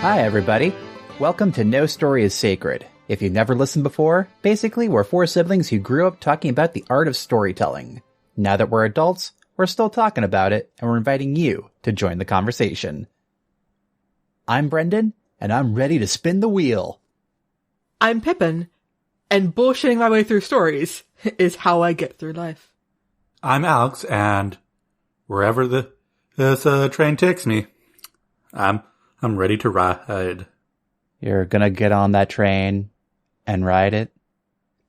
Hi, everybody. Welcome to No Story is Sacred. If you've never listened before, basically we're four siblings who grew up talking about the art of storytelling. Now that we're adults, we're still talking about it, and we're inviting you to join the conversation. I'm Brendan, and I'm ready to spin the wheel. I'm Pippin, and bullshitting my way through stories is how I get through life. I'm Alex, and wherever this train takes me, I'm ready to ride. You're gonna get on that train and ride it?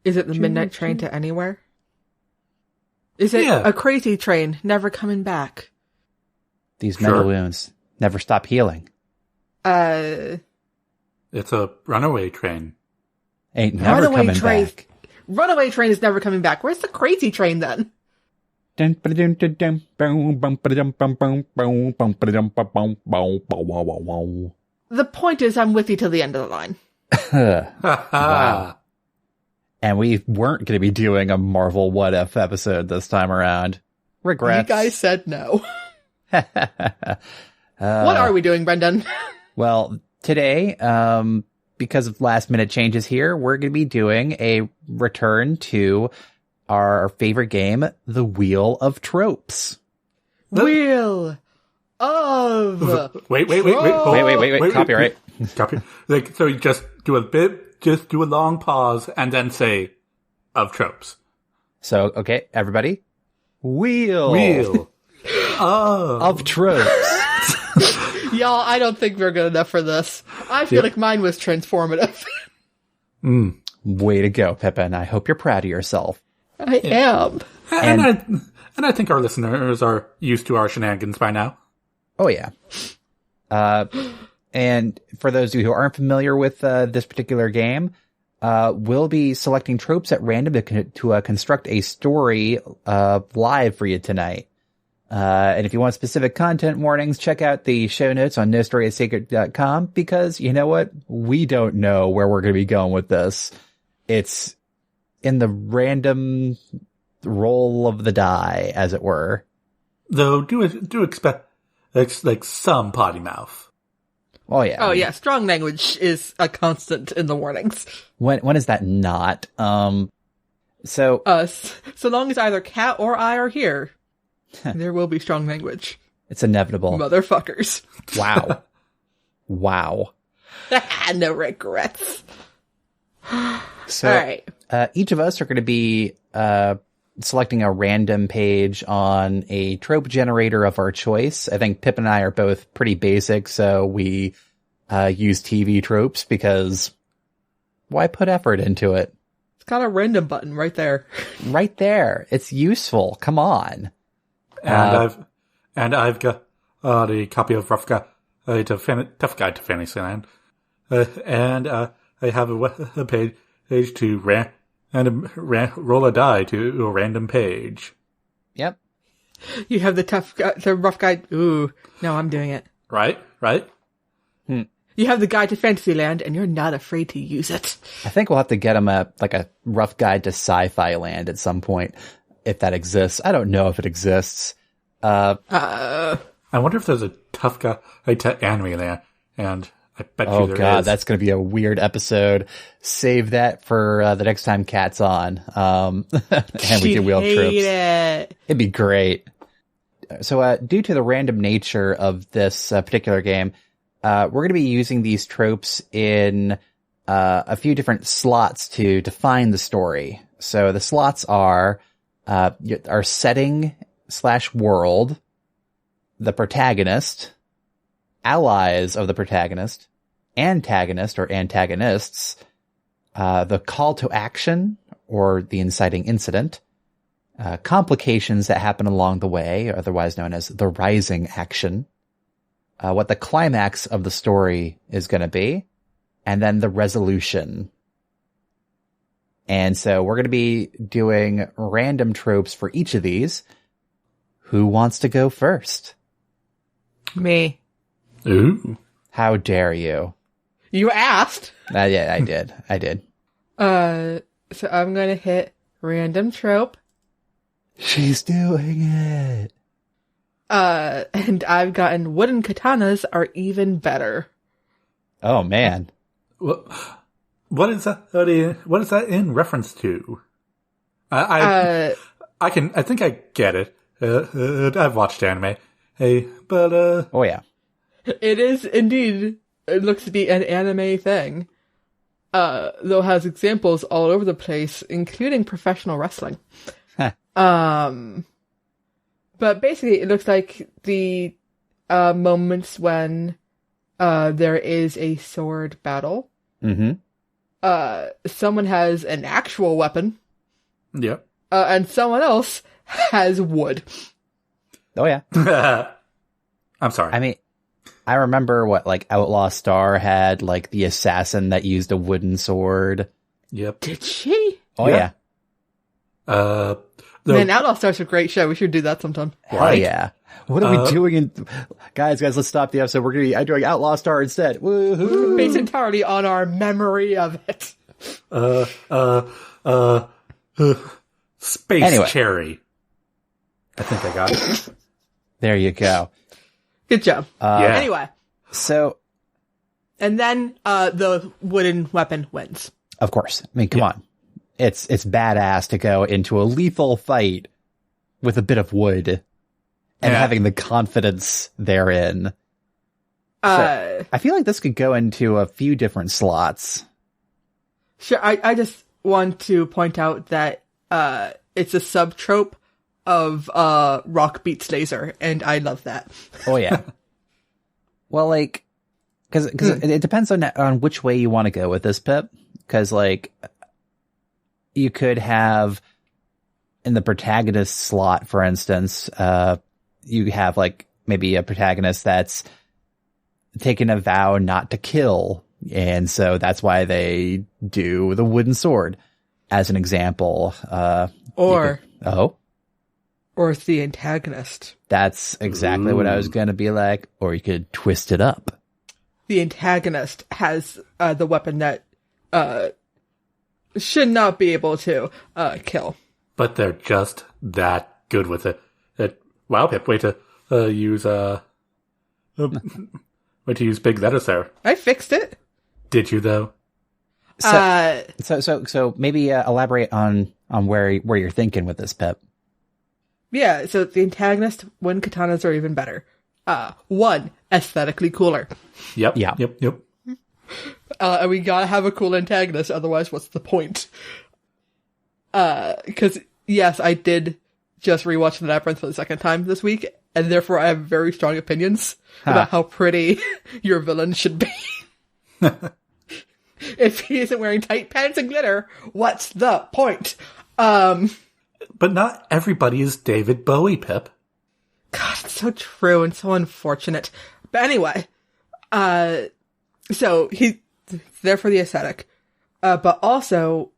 Is it the midnight train to anywhere? Is it a crazy train never coming back? These mental wounds never stop healing. It's a runaway train. Ain't never coming back. Runaway train is never coming back. Where's the crazy train then? The point is, I'm with you till the end of the line. Wow. And we weren't going to be doing a Marvel What If episode this time around. Regrets. You guys said no. What are we doing, Brendan? Well, today, because of last minute changes here, we're going to be doing a return to our favorite game, The Wheel of Tropes. Wheel of Wait. Copyright. So you just do a long pause and then say of tropes. So, okay, everybody. Wheel of Tropes. Y'all, I don't think we're good enough for this. I feel like mine was transformative. Way to go, Pippin. I hope you're proud of yourself. I am. And I think our listeners are used to our shenanigans by now. Oh, yeah. And for those of you who aren't familiar with this particular game, we'll be selecting tropes at random to construct a story live for you tonight. And if you want specific content warnings, check out the show notes on nostorysacred.com, because you know what? We don't know where we're going to be going with this. It's in the random roll of the die, as it were. Though, do expect like some potty mouth. Oh yeah. Oh yeah. Strong language is a constant in the warnings. When is that not? So long as either Kat or I are here, there will be strong language. It's inevitable. Motherfuckers. Wow. No regrets. So, all right. Each of us are going to be selecting a random page on a trope generator of our choice. I think Pip and I are both pretty basic, so we use TV Tropes because why put effort into it? It's got a random button right there. Right there. It's useful. Come on. And I've got a copy of Tough Guide to Fantasyland, and I have a page to roll a die to a random page. Yep. You have the rough guide. Ooh, no, I'm doing it. Right. You have the guide to Fantasyland, and you're not afraid to use it. I think we'll have to get him a rough guide to Sci-Fi Land at some point, if that exists. I don't know if it exists. I wonder if there's a Tough Guide to Anime Land, and I bet you there is. Oh god, that's going to be a weird episode. Save that for the next time Kat's on. And we do Wheel of Tropes. It'd be great. So, due to the random nature of this particular game, we're going to be using these tropes in a few different slots to define the story. So the slots are our setting / world, the protagonist, allies of the protagonist, antagonist or antagonists, the call to action or the inciting incident, complications that happen along the way, otherwise known as the rising action, what the climax of the story is going to be, and then the resolution. And so we're going to be doing random tropes for each of these. Who wants to go first? Me. Ooh. How dare you? You asked. Yeah, I did. So I'm going to hit random trope. She's doing it. And I've gotten wooden katanas are even better. Oh man. What is that? What is that in reference to? I think I get it. I've watched anime. But oh yeah, it is indeed. It looks to be an anime thing. Though it has examples all over the place, including professional wrestling. But basically, it looks like the moments when there is a sword battle. Mm-hmm. Someone has an actual weapon. Yep. And someone else has wood. Oh yeah. I'm sorry. I mean, I remember what Outlaw Star had the assassin that used a wooden sword. Yep. Did she? Oh yeah. Man, Outlaw Star's a great show. We should do that sometime. Hell yeah. What are we doing guys, let's stop the episode. We're going to be doing Outlaw Star instead. Woohoo! Based entirely on our memory of it. Space Cherry. I think I got it. There you go. Good job. Yeah. Anyway. So. And then, the wooden weapon wins. Of course. I mean, come on. It's badass to go into a lethal fight with a bit of wood and having the confidence therein. So, I feel like this could go into a few different slots. Sure. I just want to point out that, it's a sub-trope of, rock beats laser, and I love that. Oh, yeah. Well, cause it depends on which way you want to go with this, Pip. Cause you could have in the protagonist slot, for instance, you have maybe a protagonist that's taken a vow not to kill. And so that's why they do the wooden sword as an example. Or it's the antagonist. That's exactly what I was going to be like. Or you could twist it up. The antagonist has the weapon that should not be able to kill. But they're just that good with it. Wow, Pip, way to use big letters there. I fixed it. Did you though? So maybe elaborate on where you're thinking with this, Pip. Yeah, so the antagonist, one, katanas are even better. One, aesthetically cooler. Yep. And we gotta have a cool antagonist, otherwise what's the point? Cause, yes, I did just rewatch The Labyrinth for the second time this week, and therefore I have very strong opinions about how pretty your villain should be. If he isn't wearing tight pants and glitter, what's the point? But not everybody is David Bowie, Pip. God, it's so true and so unfortunate. But anyway, so he's there for the aesthetic, but also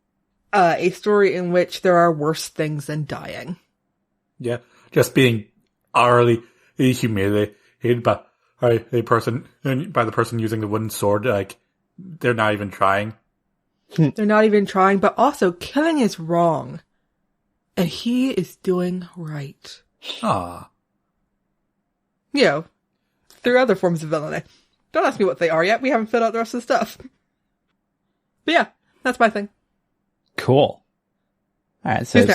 a story in which there are worse things than dying. Yeah, just being utterly humiliated by the person using the wooden sword. They're not even trying. They're not even trying, but also killing is wrong. And he is doing right. Ah. Through other forms of villainy. Don't ask me what they are yet. We haven't filled out the rest of the stuff. But yeah, that's my thing. Cool. Alright, so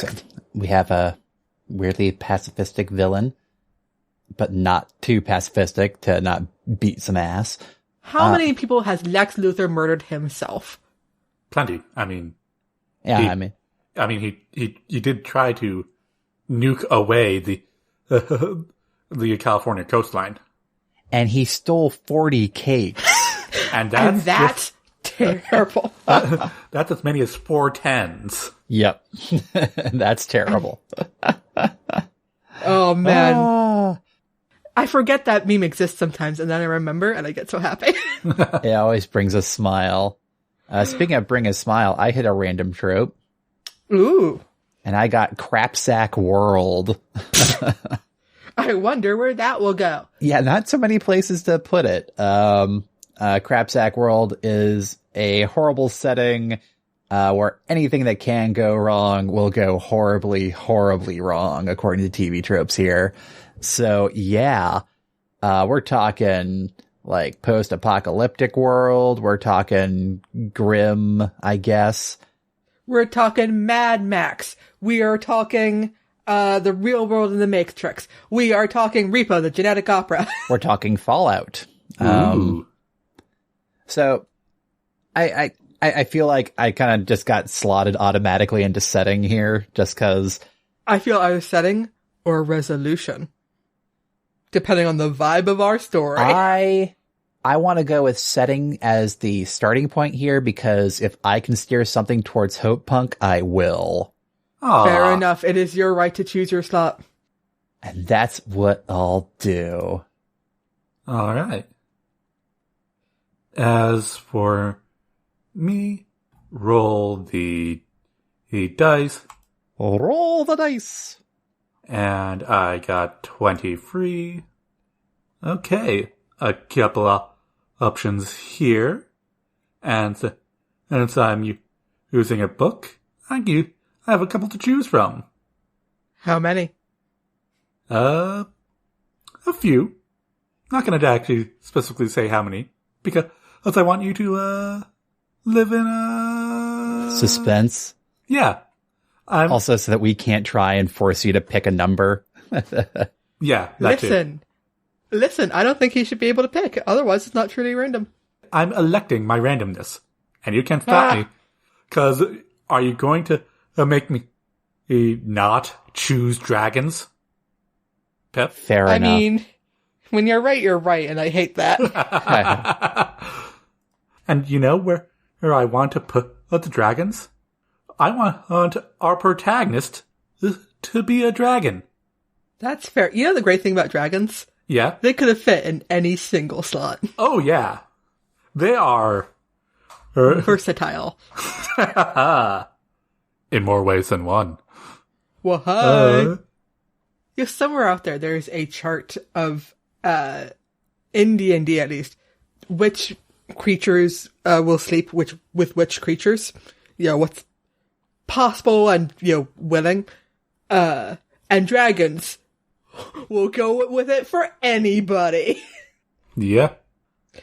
we have a weirdly pacifistic villain, but not too pacifistic to not beat some ass. How many people has Lex Luthor murdered himself? Plenty. I mean... Yeah, he did try to nuke away the California coastline. And he stole 40 cakes. and that's terrible. That's as many as 4 10s. Yep. That's terrible. Oh, man. I forget that meme exists sometimes, and then I remember, and I get so happy. It always brings a smile. Speaking of bring a smile, I hit a random trope. Ooh. And I got Crapsack World. I wonder where that will go. Yeah, not so many places to put it. Crapsack World is a horrible setting where anything that can go wrong will go horribly, horribly wrong, according to TV Tropes here. So, yeah, we're talking like post-apocalyptic world. We're talking grim, I guess. We're talking Mad Max. We are talking the real world in the Matrix. We are talking Repo, the genetic opera. We're talking Fallout. So I feel like I kind of just got slotted automatically into setting here just because I feel either setting or resolution, depending on the vibe of our story. I want to go with setting as the starting point here because if I can steer something towards Hope Punk, I will. Aww. Fair enough. It is your right to choose your slot. And that's what I'll do. All right. As for me, roll the dice. Roll the dice. And I got 20 free. Okay. A couple of options here. And since I'm using a book, I have a couple to choose from. How many? A few. Not going to actually specifically say how many, because I want you to live in a suspense. Yeah. Also, so that we can't try and force you to pick a number. Yeah. Listen, I don't think he should be able to pick. Otherwise, it's not truly random. I'm electing my randomness, and you can't stop me. Because are you going to make me not choose dragons? Pep? Fair enough. I mean, when you're right, and I hate that. And you know where I want to put the dragons? I want our protagonist to be a dragon. That's fair. You know the great thing about dragons? Yeah? They could have fit in any single slot. Oh, yeah. They are versatile. In more ways than one. Well, hi. Somewhere out there's a chart of, in D&D at least, which creatures will sleep with which creatures. What's possible and, willing. And dragons will go with it for anybody. Yeah.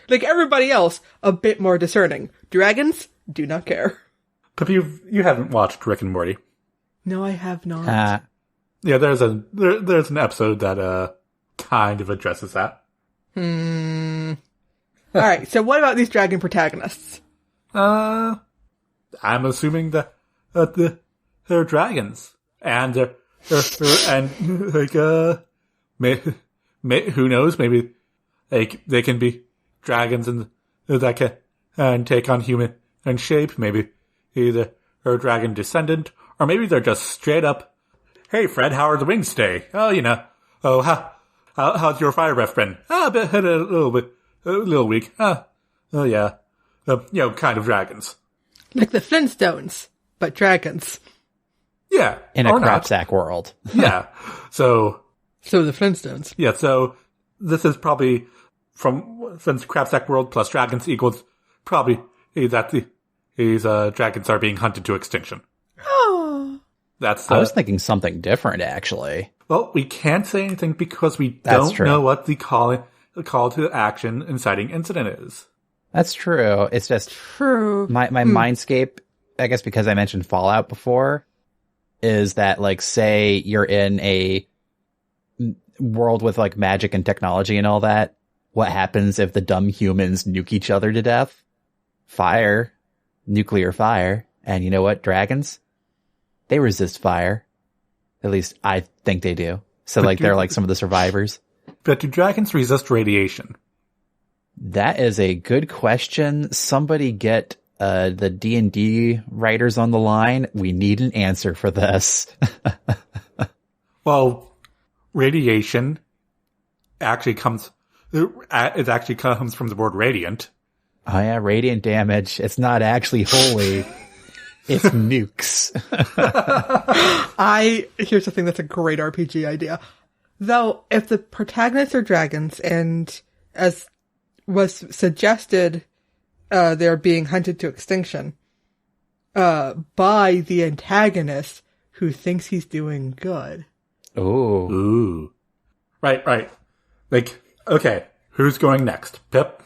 Like everybody else, a bit more discerning. Dragons do not care. But you haven't watched Rick and Morty. No, I have not. Yeah, there's an episode that kind of addresses that. Alright, so what about these dragon protagonists? I'm assuming that they're dragons. And they're like who knows, maybe they can be dragons and that can take on human and shape. Maybe either they're a dragon descendant, or maybe they're just straight up, hey Fred, how are the wings today? Oh, how's your fire breath been? A little weak. Oh yeah. Kind of dragons. Like the Flintstones, but dragons. Yeah. In a crapsack world. Yeah. So the Flintstones. Yeah, so this is probably since crapsack world plus dragons equals probably that these dragons are being hunted to extinction. Oh. I was thinking something different, actually. Well, we can't say anything because we don't know what the call to action inciting incident is. That's true. It's just true. My mindscape, I guess because I mentioned Fallout before, is that, like, say you're in a world with, like, magic and technology and all that. What happens if the dumb humans nuke each other to death? Fire. Nuclear fire. And you know what? Dragons? They resist fire. At least I think they do. So, but they're like some of the survivors. But do dragons resist radiation? That is a good question. Somebody get the D&D writers on the line. We need an answer for this. Well, radiation actually comes from the word radiant. Oh yeah, radiant damage. It's not actually holy. It's nukes. Here's the thing that's a great RPG idea. Though, if the protagonists are dragons, and as was suggested, they're being hunted to extinction, by the antagonist who thinks he's doing good. Ooh. Right. Like, okay, Who's going next? Pip?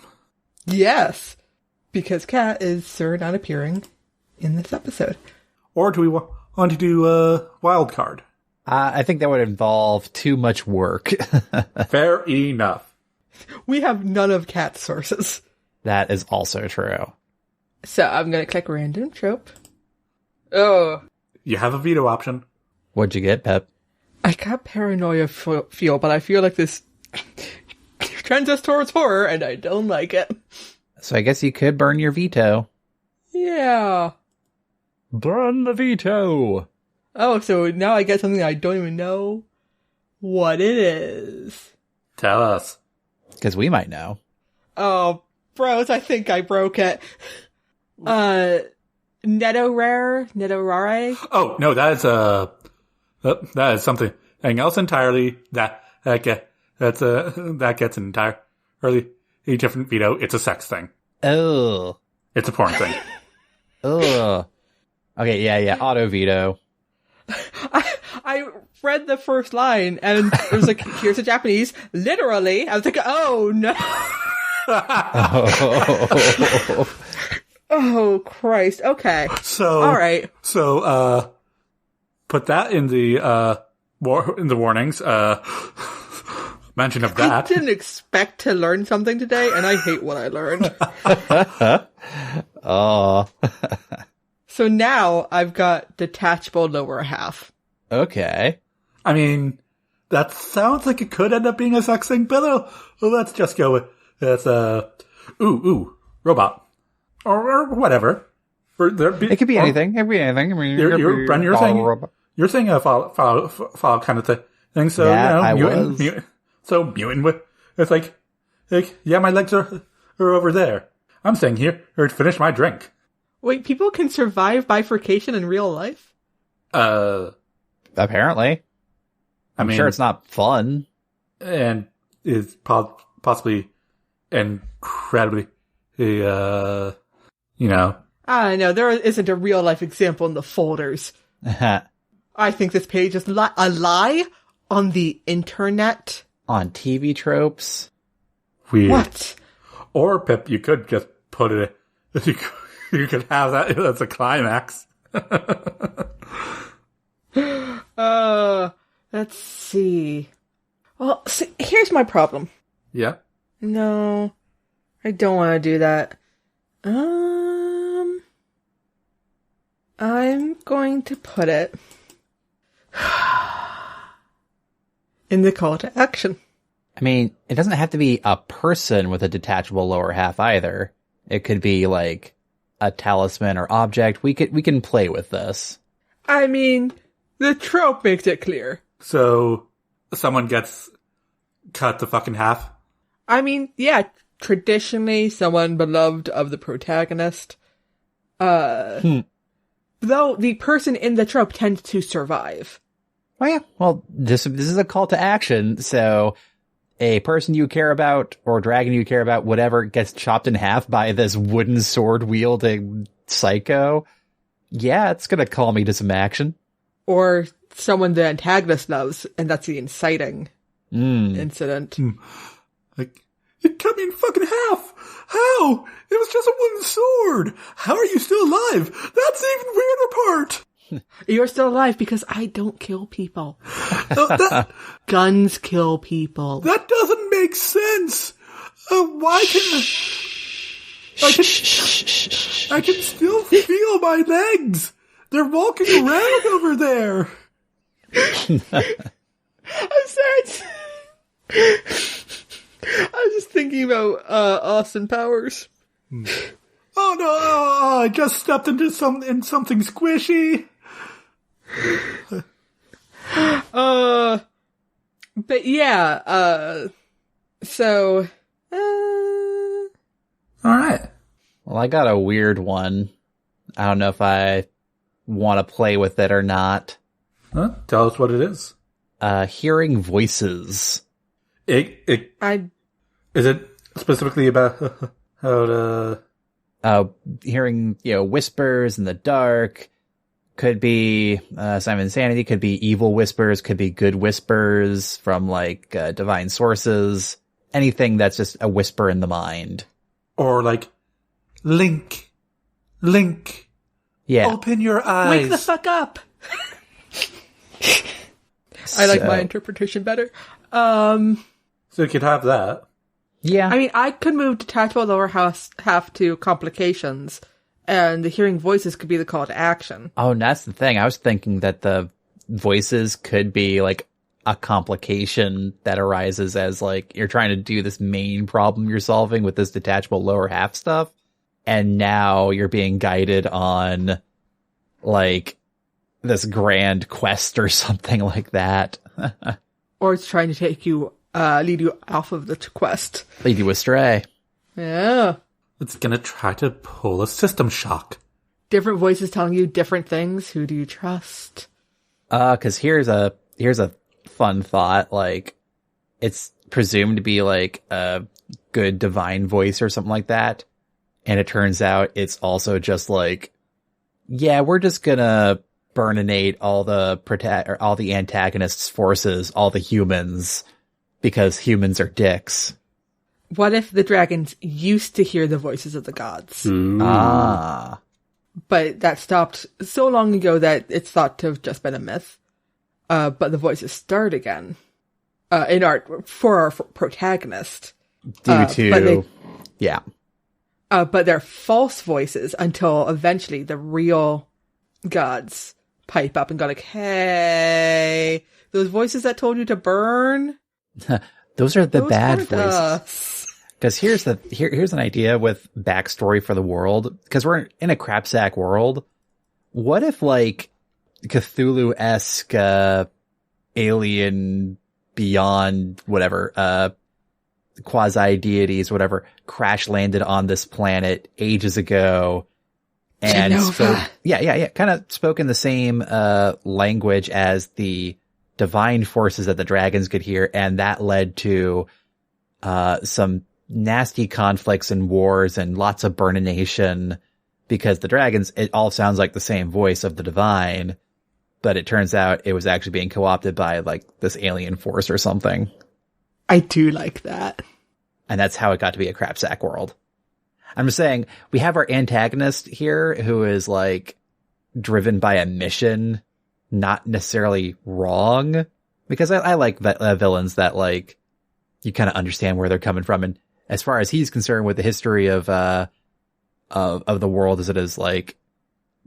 Yes, because Kat is Sir not appearing in this episode. Or do we want to do a wild card? I think that would involve too much work. Fair enough. We have none of Kat's sources. That is also true. So I'm going to click random trope. Oh. You have a veto option. What'd you get, Pep? I got paranoia feel, but I feel like this trends us towards horror, and I don't like it. So I guess you could burn your veto. Yeah. Burn the veto! Oh, so now I get something I don't even know what it is. Tell us. Because we might know. Oh, bros, I think I broke it. Netorare? Oh, no, that is something else entirely. That gets an entirely different veto. It's a sex thing. Oh. It's a porn thing. Oh. Okay, yeah, auto veto. I read the first line and it was like, here's a Japanese, literally. I was like, oh no. Oh Christ. Okay. So, all right. So, put that in the warnings. Mention of that. I didn't expect to learn something today, and I hate what I learned. Oh. So now I've got detachable lower half. Okay. I mean, that sounds like it could end up being a sex thing, but let's just go with it's robot or whatever. It could be anything. It could be anything. I mean, you're saying a file kind of thing. So yeah, mutant. So mutant with it's like yeah, my legs are over there. I'm staying here or to finish my drink. Wait, people can survive bifurcation in real life? Apparently. I'm sure it's not fun. And is possibly incredibly, I don't know. There isn't a real life example in the folders. I think this page is a lie on the internet. On TV Tropes. Weird. What? Or, Pip, you could just put it... You could have that as a climax. Let's see. Well, see, here's my problem. Yeah? No, I don't want to do that. I'm going to put it in the call to action. I mean, it doesn't have to be a person with a detachable lower half either. It could be like a talisman or object. We can play with this. I mean, the trope makes it clear. So, someone gets cut to fucking half? I mean, yeah, traditionally someone beloved of the protagonist. Though the person in the trope tends to survive. Oh yeah, well, this is a call to action, so a person you care about or dragon you care about, whatever, gets chopped in half by this wooden sword wielding psycho. Yeah, it's gonna call me to some action. Or someone the antagonist loves, and that's the inciting incident. Like, it cut me in fucking half! How? It was just a wooden sword! How are you still alive? That's the even weirder part! You're still alive because I don't kill people. Guns kill people. That doesn't make sense! Why can I can still feel my legs! They're walking around over there! I'm sorry. I was just thinking about Austin Powers. Oh no! I just stepped into something squishy. But yeah. So. All right. Well, I got a weird one. I don't know if I want to play with it or not. Huh? Tell us what it is. Hearing voices. Is it specifically about how to hearing, whispers in the dark? Could be Simon Sanity, could be evil whispers, could be good whispers from like divine sources. anything that's just a whisper in the mind. Or like, Link, yeah, open your eyes. Wake the fuck up! I like my interpretation better. So you could have that. Yeah. I mean, I could move detachable lower half to complications, and the hearing voices could be the call to action. Oh, and that's the thing. I was thinking that the voices could be like a complication that arises as like you're trying to do this main problem you're solving with this detachable lower half stuff, and now you're being guided on like this grand quest or something like that. Or it's trying to take you, lead you off of the quest. Lead you astray. Yeah. It's gonna try to pull a system shock. Different voices telling you different things. Who do you trust? Cause here's a fun thought. Like, it's presumed to be like a good divine voice or something like that. And it turns out it's also just like, yeah, we're just gonna burninate all the antagonists' forces, all the humans, because humans are dicks. What if the dragons used to hear the voices of the gods? Ooh. Ah. But that stopped so long ago that it's thought to have just been a myth. But the voices start again. In art, for our protagonist. Due to... yeah. But they're false voices until eventually the real gods pipe up and go like, hey, those voices that told you to burn? Those are the those bad hurt voices. us. Because here's an idea with backstory for the world. Because we're in a crapsack world. What if, like, Cthulhu-esque, alien, beyond, whatever, quasi-deities, whatever, crash landed on this planet ages ago. And kind of spoke in the same, language as the divine forces that the dragons could hear. And that led to, some nasty conflicts and wars and lots of burnination, because the dragons, it all sounds like the same voice of the divine, but it turns out it was actually being co-opted by like this alien force or something. I do like that. And that's how it got to be a crapsack world. I'm just saying, we have our antagonist here who is like driven by a mission, not necessarily wrong, because I like villains that like you kind of understand where they're coming from. And as far as he's concerned with the history of the world as it is, like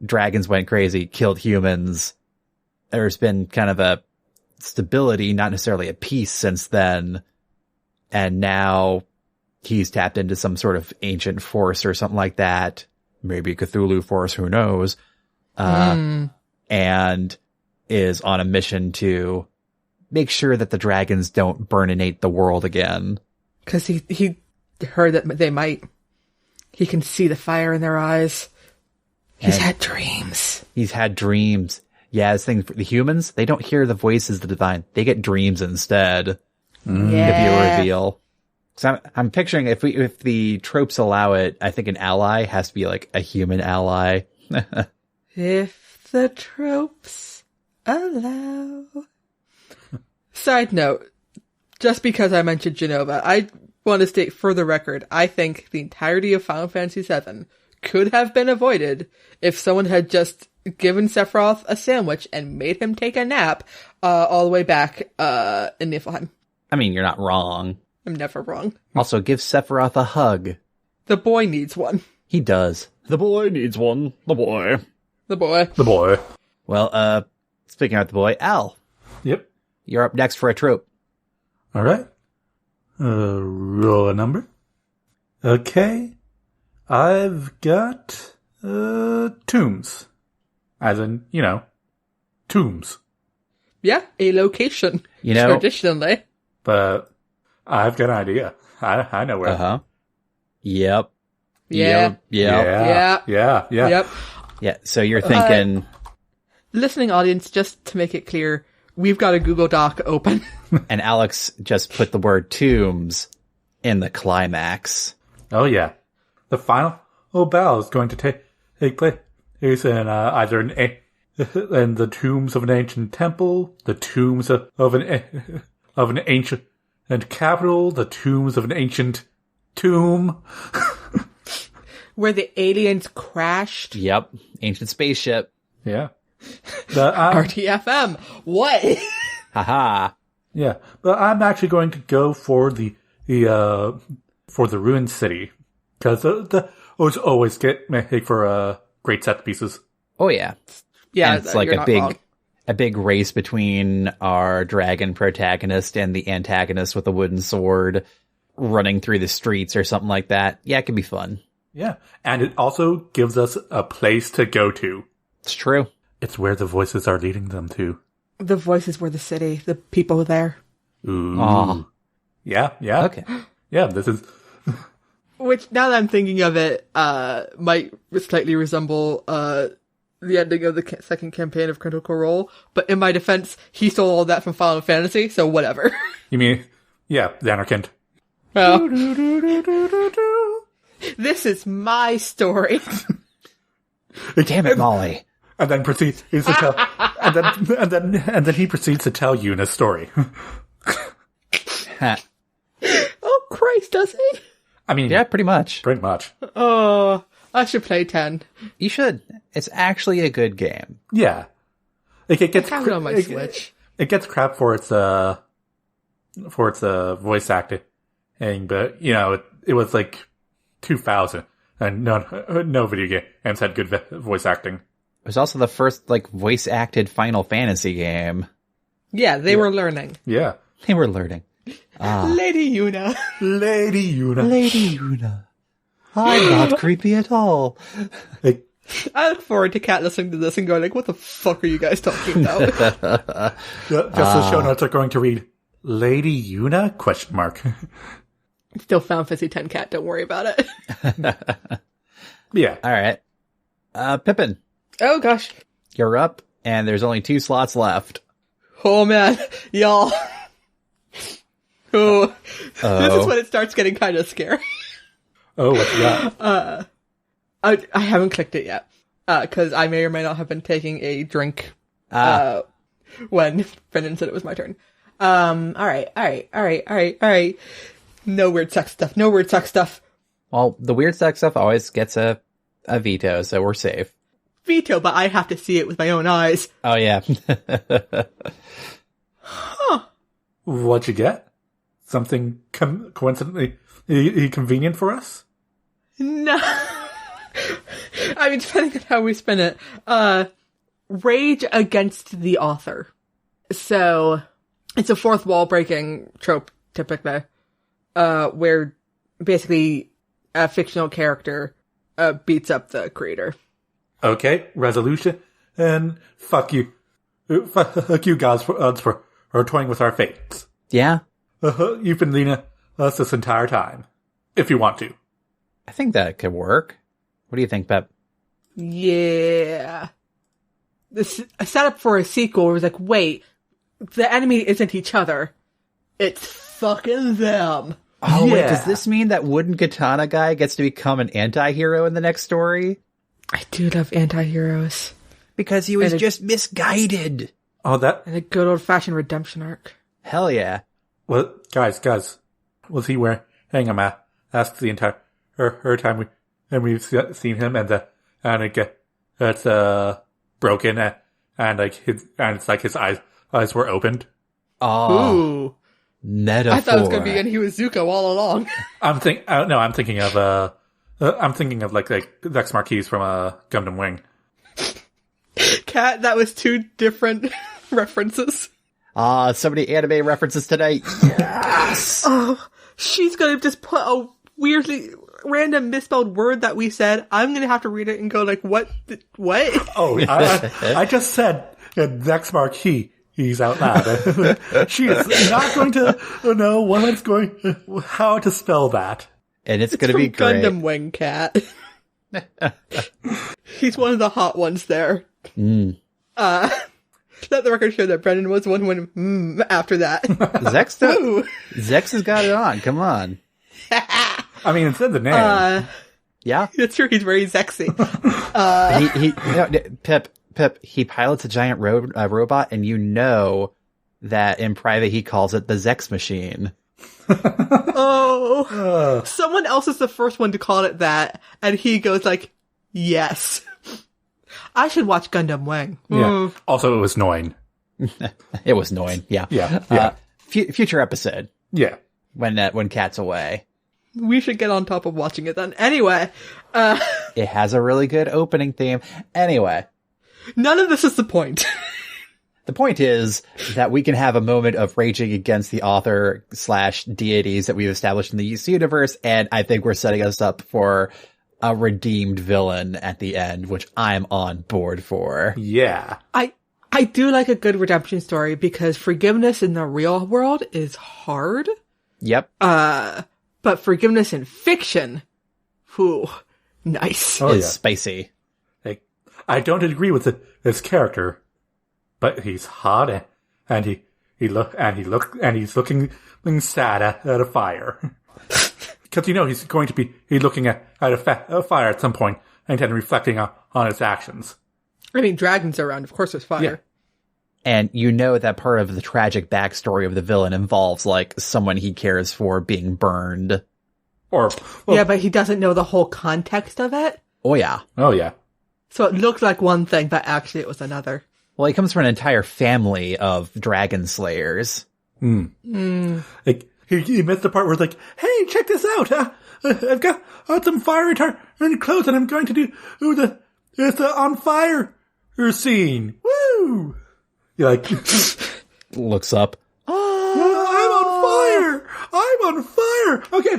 dragons went crazy, killed humans. There's been kind of a stability, not necessarily a peace since then. And now he's tapped into some sort of ancient force or something like that. Maybe a Cthulhu force, who knows? And is on a mission to make sure that the dragons don't burninate the world again. Because he heard that they might. He can see the fire in their eyes. He's had dreams. He's had dreams. Yeah, this thing for the humans, they don't hear the voices of the divine. They get dreams instead. Yeah. If you reveal. So I'm picturing if the tropes allow it, I think an ally has to be like a human ally. If the tropes allow. Side note, just because I mentioned Genova, I want to state for the record, I think the entirety of Final Fantasy VII could have been avoided if someone had just given Sephiroth a sandwich and made him take a nap all the way back in Niflheim. I mean, you're not wrong. I'm never wrong. Also, give Sephiroth a hug. The boy needs one. He does. The boy needs one. The boy. The boy. The boy. Well, speaking about the boy, Al. Yep. You're up next for a trope. All right. Roll a number. Okay. I've got, tombs. As in, tombs. Yeah, a location. Traditionally. But I've got an idea. I know where. Uh-huh. Yep. Yeah. Yeah. Yep. Yeah, so you're thinking... Listening audience, just to make it clear, we've got a Google Doc open. And Alex just put the word tombs in the climax. Oh, yeah. The final battle is going to take place in either in the tombs of an ancient temple, the tombs of an ancient and capital, the tombs of an ancient tomb. Where the aliens crashed. Yep. Ancient spaceship. Yeah. RTFM. What? Haha. Yeah. But I'm actually going to go for the ruined city. Because those always make for great set pieces. Oh, yeah. Yeah, and it's like a big race between our dragon protagonist and the antagonist with a wooden sword running through the streets or something like that. Yeah, it can be fun. Yeah. And it also gives us a place to go to. It's true. It's where the voices are leading them to. The voices were the city, the people there. Ooh. Aww. Yeah. Okay. Yeah, this is... Which, now that I'm thinking of it, might slightly resemble the ending of the second campaign of Critical Role. But in my defense, he stole all that from Final Fantasy, so whatever. You mean... Yeah, the Anarchant. Well, this is my story. Damn it, Molly. And then proceeds to tell, and then he proceeds to tell you a story. Oh, Christ, does he? I mean, Yeah, pretty much. pretty much. Oh, I should play 10. You should. It's actually a good game. Yeah, it gets I have it on my Switch. It gets crap for its voice acting, but it was like 2000, and no video games had good voice acting. It was also the first, voice-acted Final Fantasy game. Yeah, they were learning. Yeah, They were learning. Lady Yuna. Lady Yuna. Lady Yuna. I'm not creepy at all. I look forward to Kat listening to this and going what the fuck are you guys talking about? Just the show notes are going to read, Lady Yuna? ? Still found Fantasy 10 Kat, don't worry about it. Yeah. All right. Pippin, Oh gosh. you're up, and there's only 2 slots left. Oh man, y'all. Oh, this is when it starts getting kind of scary. Oh, what you got? I haven't clicked it yet, because I may or may not have been taking a drink, when Brendan said it was my turn. Alright. No weird sex stuff. Well, the weird sex stuff always gets a veto, so we're safe. Veto, but I have to see it with my own eyes. Oh, yeah. What'd you get? Something coincidentally convenient for us? No. I mean, depending on how we spin it. Rage against the author. So, it's a fourth wall breaking trope, typically, where basically a fictional character beats up the creator. Okay, resolution, and fuck you. Fuck you guys for toying with our fates. Yeah, You've been leading us this entire time. If you want to. I think that could work. What do you think, Pep? Yeah. This a setup for a sequel where it was wait, the enemy isn't each other. It's fucking them. Oh, Yeah. wait, does this mean that wooden katana guy gets to become an anti-hero in the next story? I do love anti-heroes. Because he was And just misguided. Oh, that... And a good old-fashioned redemption arc. Hell yeah. Well, guys, was he wearing a mask the entire time we've seen him, and it's broken, and it's like his eyes were opened. Oh, Ooh. metaphor. I thought it was going to be, and he was Zuko all along. I'm thinking of like Vex Marquis from Gundam Wing. Kat, that was 2 different references. So many anime references tonight. Yes! Oh, she's going to just put a weirdly random misspelled word that we said. I'm going to have to read it and go what? What? Oh, I just said Vex Marquis. He's out loud. She is not going to know how to spell that. And it's going to be great. Gundam Wing, Cat. He's one of the hot ones there. Let the record show that Brendan was one when after that. Zex has got it on. Come on. I mean, it's in the name. Yeah, that's true. He's very sexy. Pip, he pilots a giant robot, and that in private he calls it the Zex machine. Someone else is the first one to call it that, and he goes like, yes. I should watch Gundam Wing. Yeah. Also, it was annoying. It was annoying. Yeah. Yeah. Future episode. Yeah. When Cat's away. We should get on top of watching it then. Anyway. It has a really good opening theme. Anyway. None of this is the point. The point is that we can have a moment of raging against the author/deities that we've established in the UC universe, and I think we're setting us up for a redeemed villain at the end, which I'm on board for. Yeah. I do like a good redemption story because forgiveness in the real world is hard. Yep. But forgiveness in fiction, whew, nice. Is spicy. Like, I don't agree with his character, but he's hot and he's looking sad at a fire. Because he's going to be looking at a fire at some point and then reflecting on his actions. I mean, dragons are around. Of course there's fire. Yeah. And that part of the tragic backstory of the villain involves, like, someone he cares for being burned. Yeah, but he doesn't know the whole context of it. Oh, yeah. Oh, yeah. So it looked like one thing, but actually it was another. Well, he comes from an entire family of dragon slayers. Like, he missed the part where it's like, hey, check this out. I've got some fire retardant clothes and I'm going to do it's on fire scene. Woo! He like looks up. I'm on fire. Okay,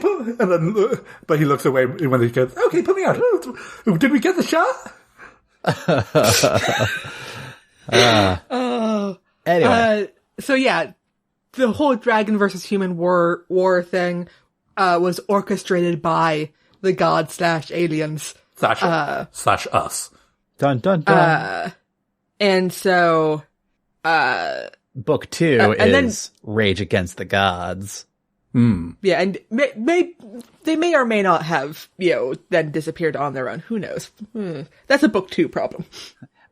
but he looks away when he goes, okay, put me out. Did we get the shot? Anyway. So yeah, the whole dragon versus human war thing was orchestrated by the god/aliens slash us. Dun dun dun. And so Book 2 is Rage Against the Gods. Yeah, and they may or may not have, then disappeared on their own. Who knows? That's a Book 2 problem.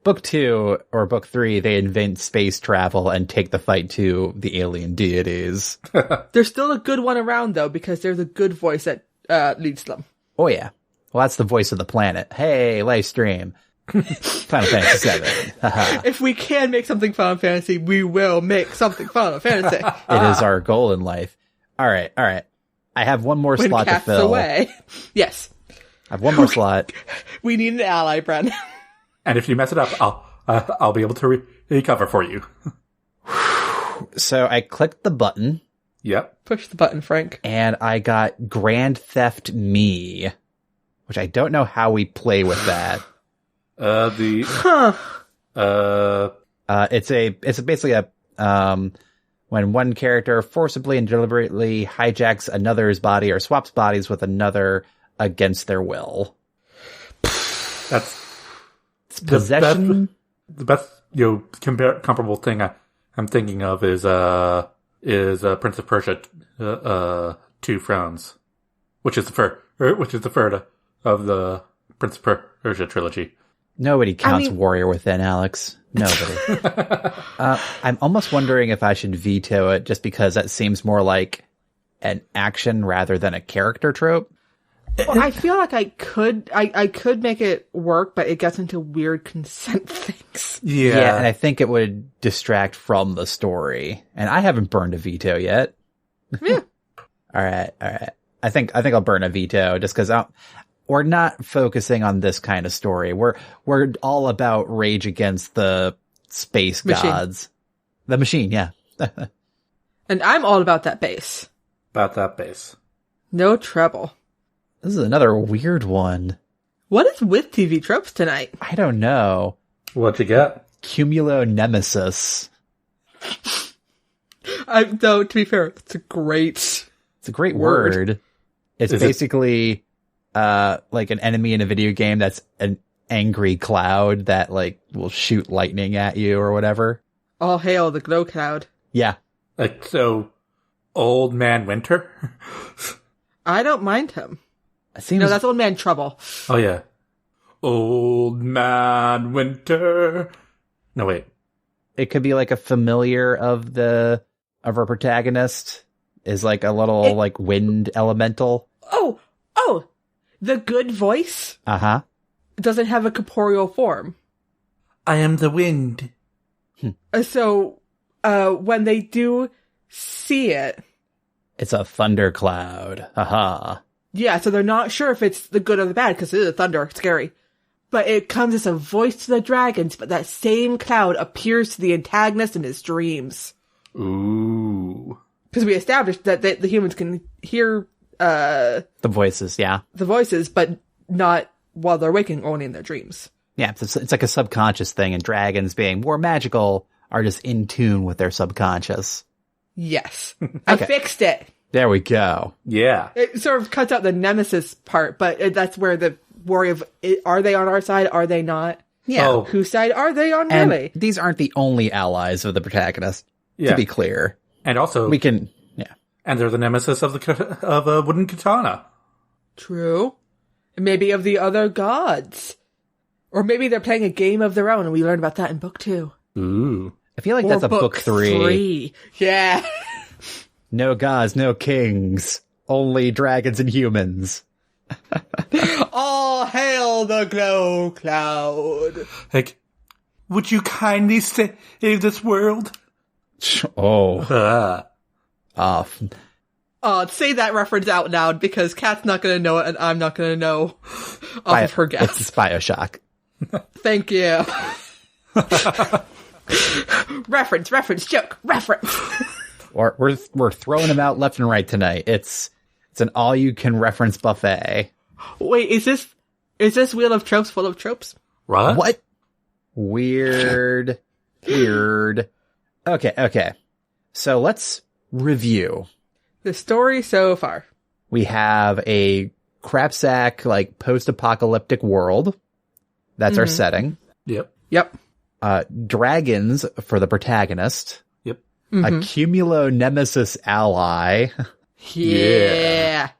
Book 2 or Book 3, they invent space travel and take the fight to the alien deities. There's still a good one around, though, because there's a good voice that leads them. Oh, yeah. Well, that's the voice of the planet. Hey, live stream. Final Fantasy VII. If we can make something Final Fantasy, we will make something Final Fantasy. It is our goal in life. All right. I have one more slot to fill. Away. Yes. I have one more slot. We need an ally, Bren. And if you mess it up, I'll be able to recover for you. So I clicked the button. Yep. Push the button, Frank. And I got Grand Theft Me, which I don't know how we play with that. It's basically a when one character forcibly and deliberately hijacks another's body or swaps bodies with another against their will. That's possession. The best comparable thing I'm thinking of is Prince of Persia, Two Thrones, which is the third of the Prince of Persia trilogy. Nobody counts Warrior Within, Alex. Nobody. I'm almost wondering if I should veto it just because that seems more like an action rather than a character trope. Well, I feel like I could make it work, but it gets into weird consent things. Yeah, and I think it would distract from the story. And I haven't burned a veto yet. Yeah. All right. I think I'll burn a veto just because we're not focusing on this kind of story. We're all about rage against the space gods. The machine, yeah. And I'm all about that bass. No trouble. This is another weird one. What is with TV Tropes tonight? I don't know. What'd you get? Cumulo Nemesis. Though, to be fair, it's a great word. It's basically like an enemy in a video game that's an angry cloud that like will shoot lightning at you or whatever. All hail the glow cloud. Yeah. Like, so, Old Man Winter? I don't mind him. No, that's Old Man Trouble. Oh, yeah. Old Man Winter. No, wait. It could be like a familiar of our protagonist. is like a little like wind elemental. Oh, the good voice doesn't have a corporeal form. I am the wind. So, when they do see it, it's a thundercloud. Yeah, so they're not sure if it's the good or the bad, because it is a thunder, it's scary. But it comes as a voice to the dragons, but that same cloud appears to the antagonist in his dreams. Ooh. Because we established that the humans can hear the voices, the voices, but not while they're waking, only in their dreams. Yeah, it's like a subconscious thing, and dragons, being more magical, are just in tune with their subconscious. Yes. I fixed it. There we go. Yeah. It sort of cuts out the nemesis part, but that's where the worry of, are they on our side? Are they not? Yeah. Oh. Whose side are they on, And really? these aren't the only allies of the protagonist, to be clear. And also, we can, and they're the nemesis of a wooden katana. True. Maybe of the other gods. Or maybe they're playing a game of their own, and we learned about that in book 2. Ooh. I feel like that's a book 3. Yeah. No gods, no kings, only dragons and humans. All hail the glow cloud. Like, would you kindly save this world? Oh. Say that reference out loud, because Kat's not going to know it, and I'm not going to know off of her guess. It's Bioshock. Thank you. reference, joke, reference. We're throwing them out left and right tonight. It's an all-you-can-reference buffet. Wait, is this Wheel of Tropes full of tropes? What? Weird. Okay. So let's review the story so far. We have a crapsack, like, post-apocalyptic world. That's our setting. Yep. Dragons for the protagonist. Yep. A cumulo-nemesis ally. Yeah.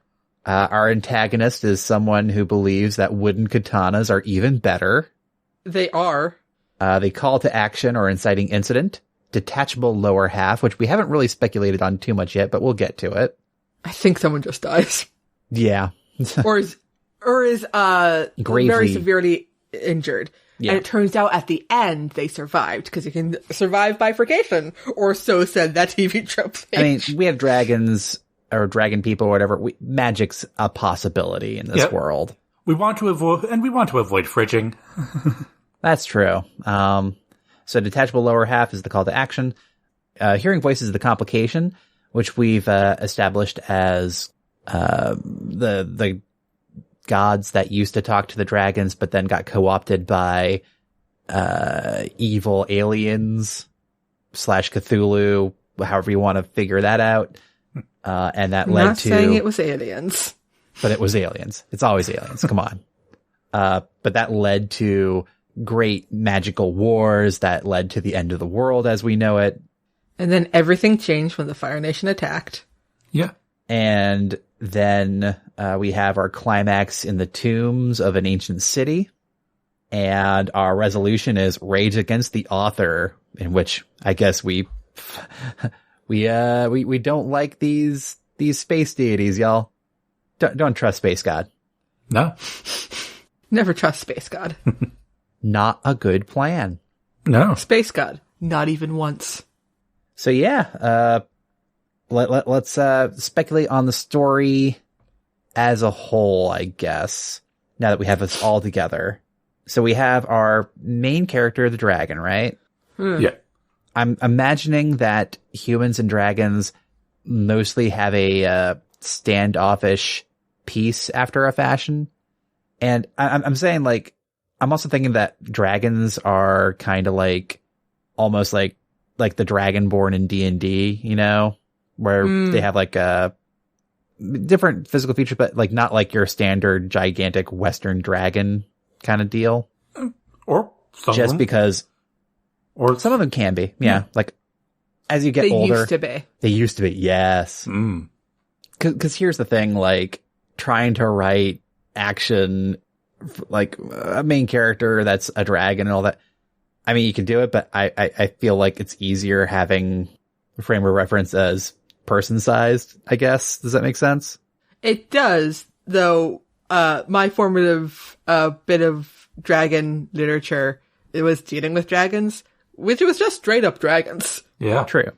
Our antagonist is someone who believes that wooden katanas are even better. They are. The call to action or inciting incident. Detachable lower half, which we haven't really speculated on too much yet, but we'll get to it. I think someone just dies. Yeah. or is Gravely. very severely injured. Yeah. And it turns out at the end they survived, because you can survive bifurcation, or so said that TV trope page. I mean, we have dragons or dragon people or whatever. Magic's a possibility in this world. We want to avoid fridging. That's true. So detachable lower half is the call to action. Hearing voices is the complication, which we've established as the gods that used to talk to the dragons, but then got co-opted by evil aliens / Cthulhu, however you want to figure that out. And that led Not to... saying it was aliens. But it was aliens. It's always aliens. Come on. But that led to great magical wars that led to the end of the world as we know it. And then everything changed when the Fire Nation attacked. Yeah. And then we have our climax in the tombs of an ancient city. And our resolution is rage against the author, in which I guess we don't like these space deities, y'all. Don't trust Space God. No. Never trust Space God. Not a good plan. No. Space God. Not even once. So yeah, let's speculate on the story as a whole, I guess, now that we have this all together. So we have our main character, the dragon, right? Yeah. I'm imagining that humans and dragons mostly have a standoffish peace after a fashion. And I'm saying, like, I'm also thinking that dragons are kind of like, almost like the Dragonborn in D&D, you know, where they have like a different physical features, but like not like your standard gigantic Western dragon kind of deal. Or some just of them. because, or some of them can be, yeah. Like as you get They older, used to be. they used to be, yes. Because here's the thing, like trying to write action, like a main character that's a dragon and all that. I mean, you can do it, but I feel like it's easier having a frame of reference as person-sized, I guess. Does that make sense? It does, though. My formative bit of dragon literature, it was dealing with dragons, which was just straight up dragons. Yeah. True.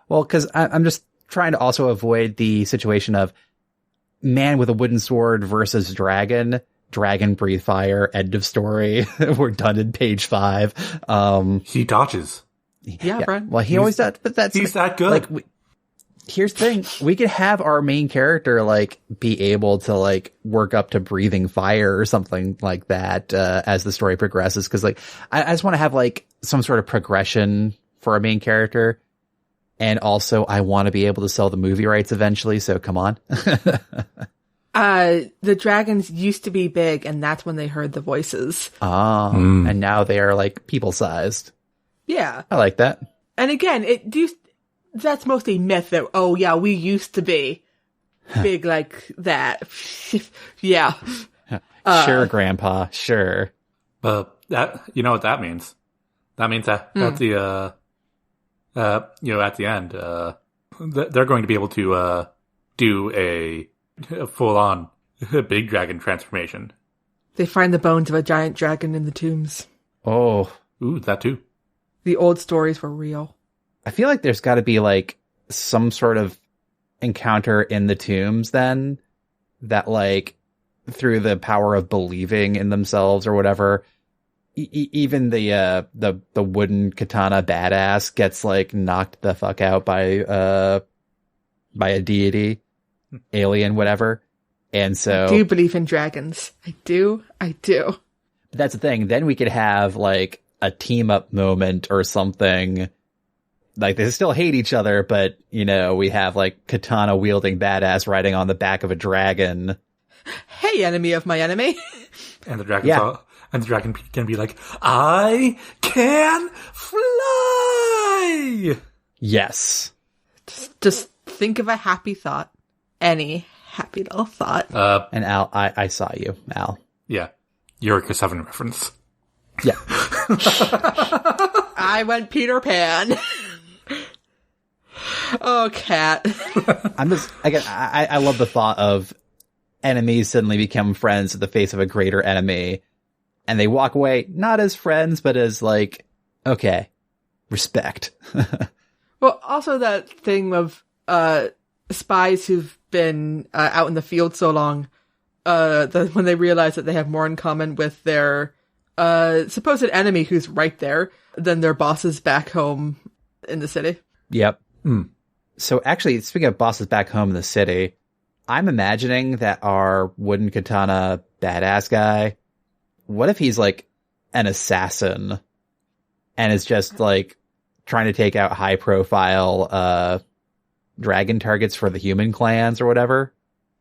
Well, because I'm just trying to also avoid the situation of man with a wooden sword versus dragon. Dragon breathe fire. End of story. We're done in page 5. He dodges. Yeah, Brian. Well, he's always does, but he's that good. Here's the thing. We could have our main character, be able to, work up to breathing fire or something like that, as the story progresses. Cause, I just want to have, some sort of progression for our main character. And also, I want to be able to sell the movie rights eventually, so come on. The dragons used to be big, and that's when they heard the voices. And now they are, people-sized. Yeah. I like that. And again, that's mostly myth that, oh yeah, we used to be big like that. Yeah. Sure, Grandpa, sure. That, you know what that means? That means that at the, at the end, they're going to be able to, do a full-on big dragon transformation. They find the bones of a giant dragon in the tombs. Oh. Ooh, that too. The old stories were real. I feel like there's got to be some sort of encounter in the tombs then that through the power of believing in themselves or whatever, even the wooden katana badass gets knocked the fuck out by a deity, alien, whatever. And so I do believe in dragons. I do. But that's the thing. Then we could have a team up moment or something. They still hate each other, but we have katana wielding badass riding on the back of a dragon. Hey, enemy of my enemy. And the dragon can be like, I can fly. Yes. Just think of a happy thought. Any happy little thought. And Al, I saw you, Al. Yeah. Eureka 7 reference. Yeah. I went Peter Pan. Oh, Cat. I love the thought of enemies suddenly become friends at the face of a greater enemy, and they walk away not as friends, but as okay, respect. Well, also that thing of spies who've been out in the field so long, when they realize that they have more in common with their supposed enemy who's right there than their bosses back home in the city. Yep. So actually, speaking of bosses back home in the city, I'm imagining that our wooden katana badass guy, what if he's an assassin and is just trying to take out high profile dragon targets for the human clans or whatever?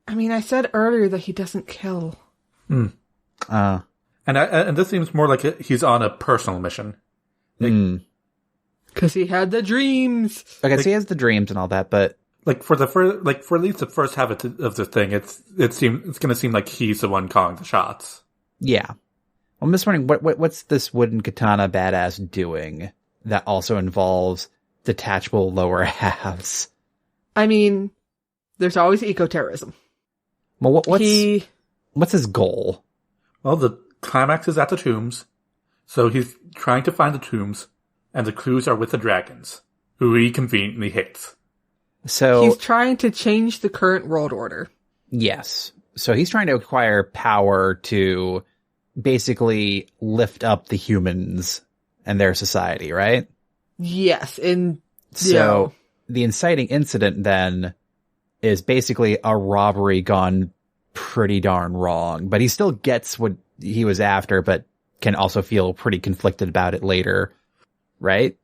I mean, I said earlier that he doesn't kill. And this seems more like he's on a personal mission. Because he had the dreams. Okay, so he has the dreams and all that, but for at least the first half of the thing, it's going to seem like he's the one calling the shots. Yeah. I'm just wondering what's this wooden katana badass doing that also involves detachable lower halves? I mean, there's always eco-terrorism. Well, what's his goal? Well, the climax is at the tombs, so he's trying to find the tombs. And the clues are with the dragons, who he conveniently hates. So he's trying to change the current world order. Yes. So he's trying to acquire power to basically lift up the humans and their society, right? Yes. So the inciting incident then is basically a robbery gone pretty darn wrong. But he still gets what he was after, but can also feel pretty conflicted about it later. Right?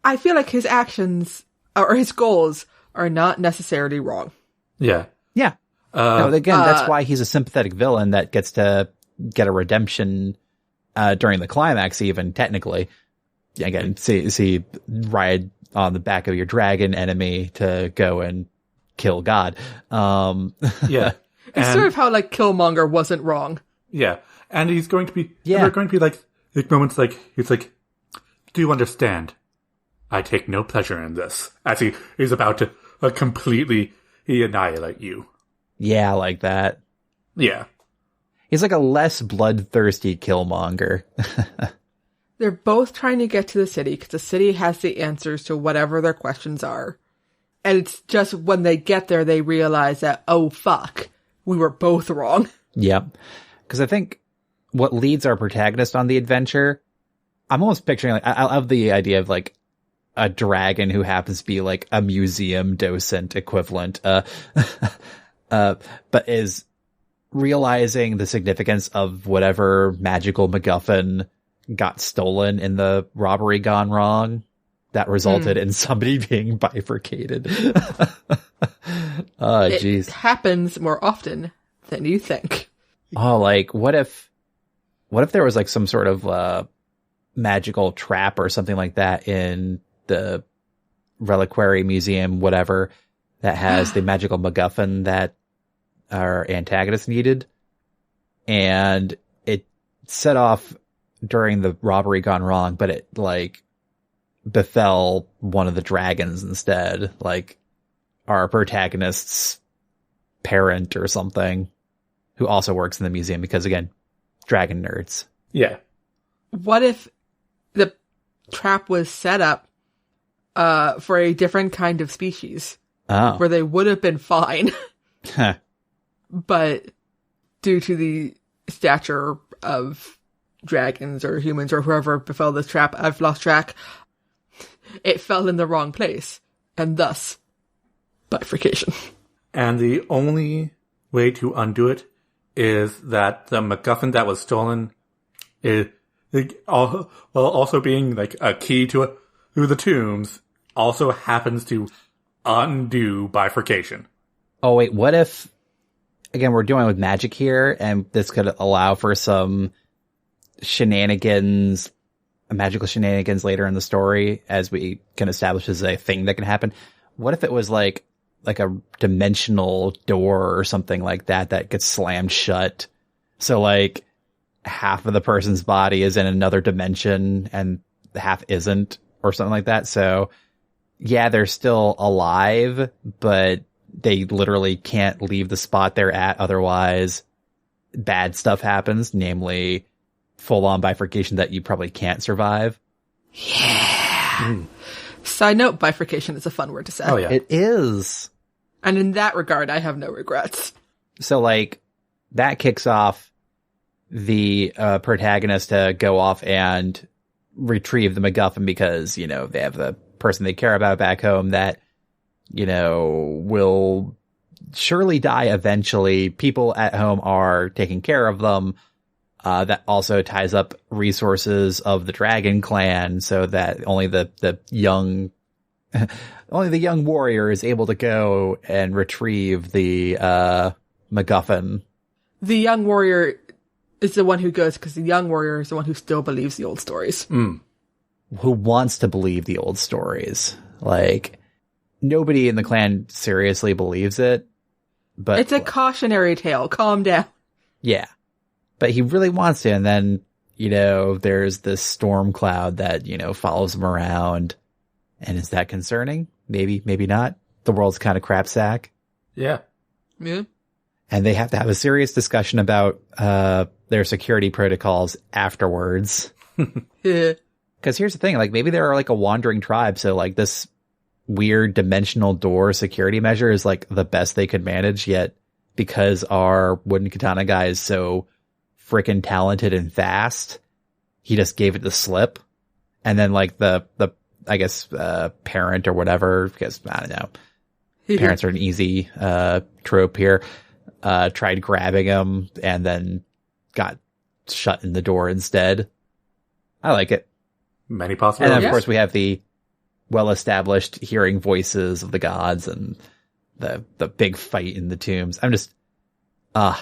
I feel like his actions or his goals are not necessarily wrong. Yeah. Yeah. No, again, that's why he's a sympathetic villain that gets to get a redemption during the climax, even technically. Again, see ride on the back of your dragon enemy to go and kill God. Yeah. It's sort of how Killmonger wasn't wrong. Yeah. And he's going to be there are going to be moments he's do you understand? I take no pleasure in this, as he is about to completely annihilate you. Yeah, like that. Yeah. He's like a less bloodthirsty Killmonger. They're both trying to get to the city because the city has the answers to whatever their questions are. And it's just when they get there, they realize that, oh, fuck, we were both wrong. Yep. Because I think what leads our protagonist on the adventure, I'm almost picturing, like, I love the idea of, like, a dragon who happens to be, like, a museum docent equivalent, but is realizing the significance of whatever magical MacGuffin got stolen in the robbery gone wrong that resulted in somebody being bifurcated. Oh, jeez. It happens more often than you think. Oh, like, what if there was, like, some sort of magical trap or something like that in the reliquary museum, whatever, that has the magical MacGuffin that our antagonist needed, and it set off during the robbery gone wrong, but it, like, befell one of the dragons instead, like our protagonist's parent or something, who also works in the museum because, again, dragon nerds. Yeah. What if the trap was set up for a different kind of species? Oh. Where they would have been fine. Huh. But due to the stature of dragons or humans or whoever befell this trap, I've lost track, it fell in the wrong place. And thus, bifurcation. And the only way to undo it is that the MacGuffin that was stolen is, while also being like a key to the tombs, also happens to undo bifurcation. Oh, wait, what if, again, we're dealing with magic here, and this could allow for some shenanigans, magical shenanigans later in the story, as we can establish as a thing that can happen. What if it was like a dimensional door or something like that gets slammed shut? So, like, half of the person's body is in another dimension and half isn't, or something like that. So, yeah, they're still alive, but they literally can't leave the spot they're at. Otherwise, bad stuff happens, namely full-on bifurcation that you probably can't survive. Yeah. Side note, bifurcation is a fun word to say. Oh, yeah. It is. And in that regard, I have no regrets. So, like, that kicks off the protagonist to go off and retrieve the MacGuffin because, you know, they have the person they care about back home that, you know, will surely die eventually. People at home are taking care of them. That also ties up resources of the Dragon Clan so that only the young warrior is able to go and retrieve the MacGuffin. The young warrior is the one who goes because the young warrior is the one who still believes the old stories. Who wants to believe the old stories. Like, nobody in the clan seriously believes it. But it's a cautionary tale. Calm down. Yeah. But he really wants to. And then, you know, there's this storm cloud that, you know, follows him around. And is that concerning? Maybe, maybe not. The world's kind of crap sack. Yeah. Yeah. And they have to have a serious discussion about their security protocols afterwards. Yeah. Because here's the thing, like, maybe they're like a wandering tribe, so like this weird dimensional door security measure is like the best they could manage, yet because our wooden katana guy is so freaking talented and fast, he just gave it the slip. And then like the I guess parent or whatever, because I don't know, parents are an easy trope here, tried grabbing him and then got shut in the door instead. I like it. Many possibilities. And then, of course, we have the well-established hearing voices of the gods and the big fight in the tombs. I'm just, I'm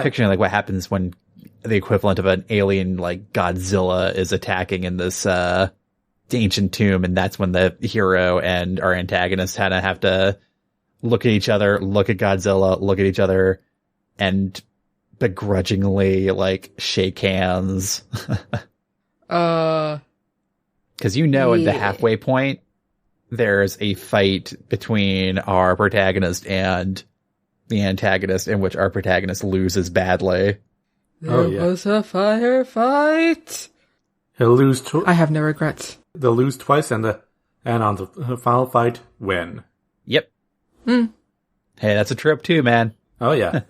picturing like what happens when the equivalent of an alien like Godzilla is attacking in this ancient tomb, and that's when the hero and our antagonist kind of have to look at each other, look at Godzilla, look at each other, and begrudgingly like shake hands. Because at the halfway point, there's a fight between our protagonist and the antagonist in which our protagonist loses badly. There was a firefight. He'll lose. I have no regrets. They'll lose twice, and on the final fight, win. Yep. Hey, that's a trope too, man. Oh yeah.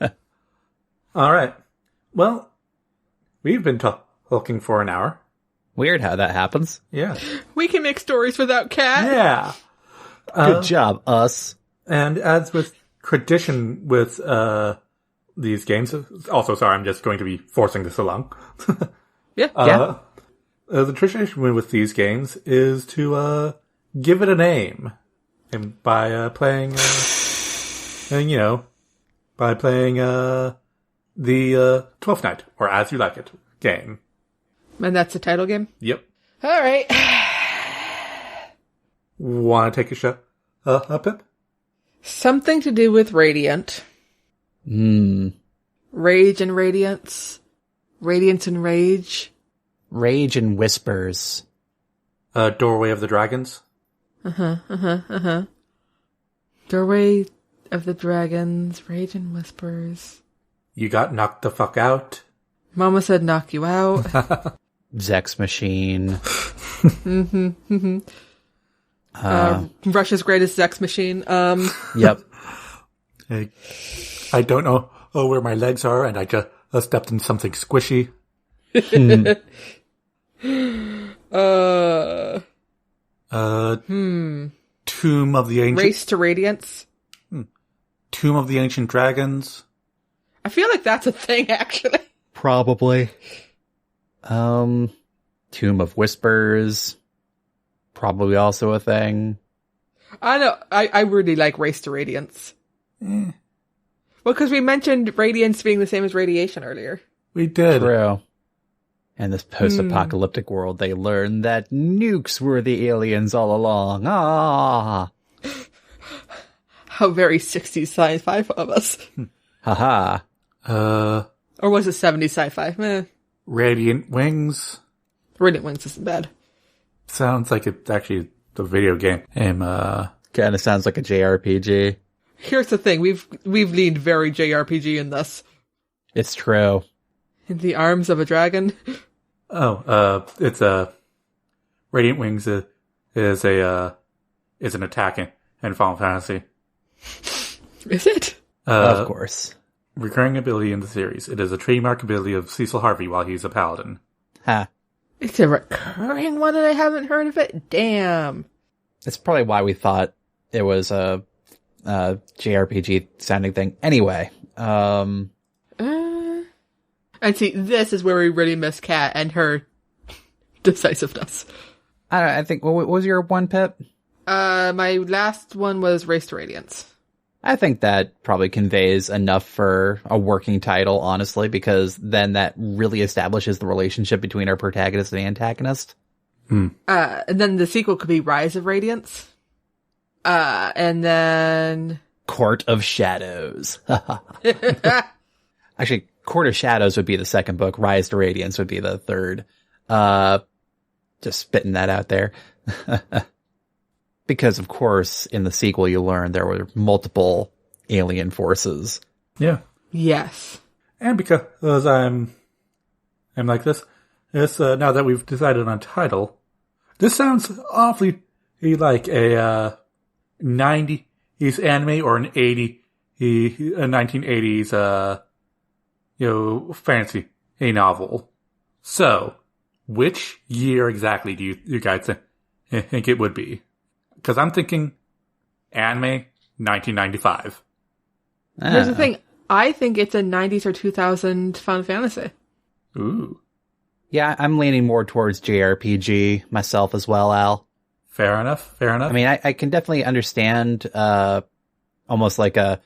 All right. Well, we've been talking for an hour. Weird how that happens. Yeah. We can make stories without Cat. Yeah. Good job, us. And as with tradition with these games, also, sorry, I'm just going to be forcing this along. Yeah. The tradition with these games is to give it a name, and by playing, the 12th Night or As You Like It game. And that's the title game? Yep. All right. Want to take a shot, Pip? Something to do with Radiant. Rage and Radiance. Radiance and Rage. Rage and Whispers. Doorway of the Dragons. Doorway of the Dragons. Rage and Whispers. You got knocked the fuck out. Mama said knock you out. Zex Machine. Russia's greatest sex machine. Yep. I don't know where my legs are, and I just stepped in something squishy. Tomb of the Ancient... Race to Radiance. Tomb of the Ancient Dragons. I feel like that's a thing, actually. Probably. Tomb of Whispers. Probably also a thing. I know. I really like Race to Radiance. Well, because we mentioned Radiance being the same as radiation earlier. We did. True. And this post-apocalyptic world, they learned that nukes were the aliens all along. Ah! How very 60s sci-fi of us. Haha. Or was it 70s sci-fi? Radiant Wings. Radiant Wings isn't bad. Sounds like it's actually the video game. Kind of sounds like a JRPG. Here's the thing. We've leaned very JRPG in this. It's true. In the arms of a dragon. It's Radiant Wings is an attack in Final Fantasy. Is it? Of course. Recurring ability in the series. It is a trademark ability of Cecil Harvey while he's a paladin. Ha. It's a recurring one and I haven't heard of it? Damn. That's probably why we thought it was a JRPG sounding thing. Anyway. And see, this is where we really miss Kat and her decisiveness. I think, what was your one, Pip? My last one was Race to Radiance. I think that probably conveys enough for a working title, honestly, because then that really establishes the relationship between our protagonist and antagonist. And then the sequel could be Rise of Radiance. And then... Court of Shadows. Actually, Court of Shadows would be the second book. Rise to Radiance would be the third. Just spitting that out there. Because, of course, in the sequel, you learn there were multiple alien forces. Yeah. Yes. And because I'm like this, it's, now that we've decided on title, this sounds awfully like a 90s anime or a 1980s fantasy novel. So, which year exactly do you guys think it would be? Because I'm thinking anime 1995. Here's the thing. I think it's a 90s or 2000 Final Fantasy. Ooh. Yeah, I'm leaning more towards JRPG myself as well, Al. Fair enough. I mean, I can definitely understand almost like a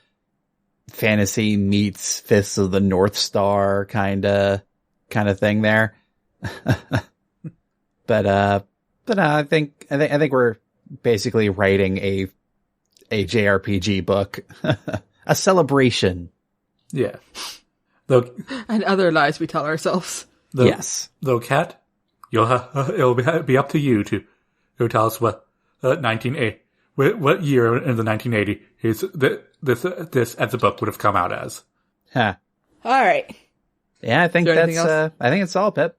fantasy meets Fists of the North Star kind of thing there. but I think we're basically writing a JRPG book, a celebration. Yeah. And other lies we tell ourselves. Yes. Though, Kat, it'll be up to you who tell us what 1980, what year in the 1980 is this as a book would have come out as. Huh. All right. Yeah, I think it's all, Pip.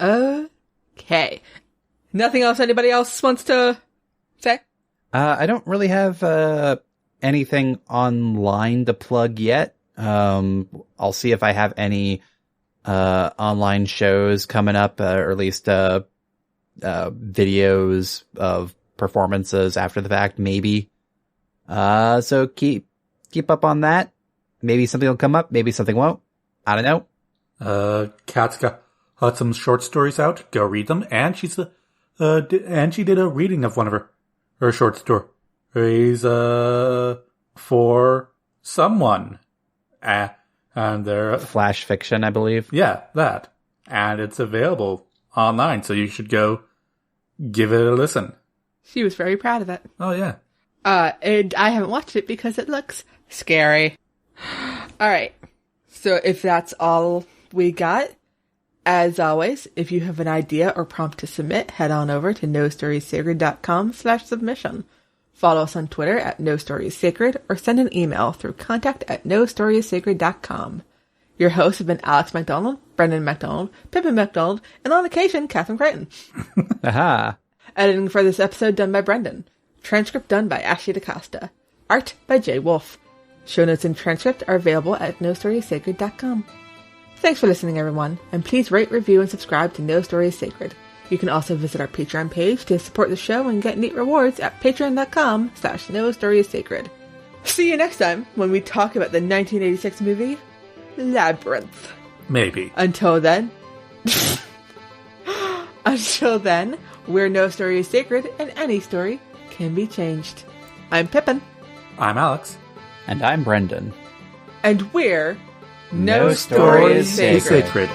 Okay. Nothing else anybody else wants to say? I don't really have anything online to plug yet. I'll see if I have any online shows coming up, or at least videos of performances after the fact, maybe. So keep up on that. Maybe something will come up, maybe something won't. I don't know. Kat's got some short stories out. Go read them. And she did a reading of one of her short stories for someone. And they're flash fiction, I believe. Yeah, that. And it's available online, so you should go give it a listen. She was very proud of it. Oh, yeah. And I haven't watched it because it looks scary. All right. So if that's all we got, as always, if you have an idea or prompt to submit, head on over to nostoriessacred.com/submission. Follow us on Twitter at nostoriessacred or send an email through contact@nostoriessacred.com. Your hosts have been Alex MacDonald, Brendan MacDonald, Pippin MacDonald, and on occasion, Catherine Crichton. Aha. Editing for this episode done by Brendan. Transcript done by Ashley DaCosta. Art by Jay Wolf. Show notes and transcript are available at nostoriessacred.com. Thanks for listening, everyone, and please rate, review, and subscribe to No Story is Sacred. You can also visit our Patreon page to support the show and get neat rewards at patreon.com/nostoryissacred. See you next time when we talk about the 1986 movie, Labyrinth. Maybe. Until then, where no story is sacred and any story can be changed. I'm Pippin. I'm Alex. And I'm Brendan. And we're No Story is Sacred.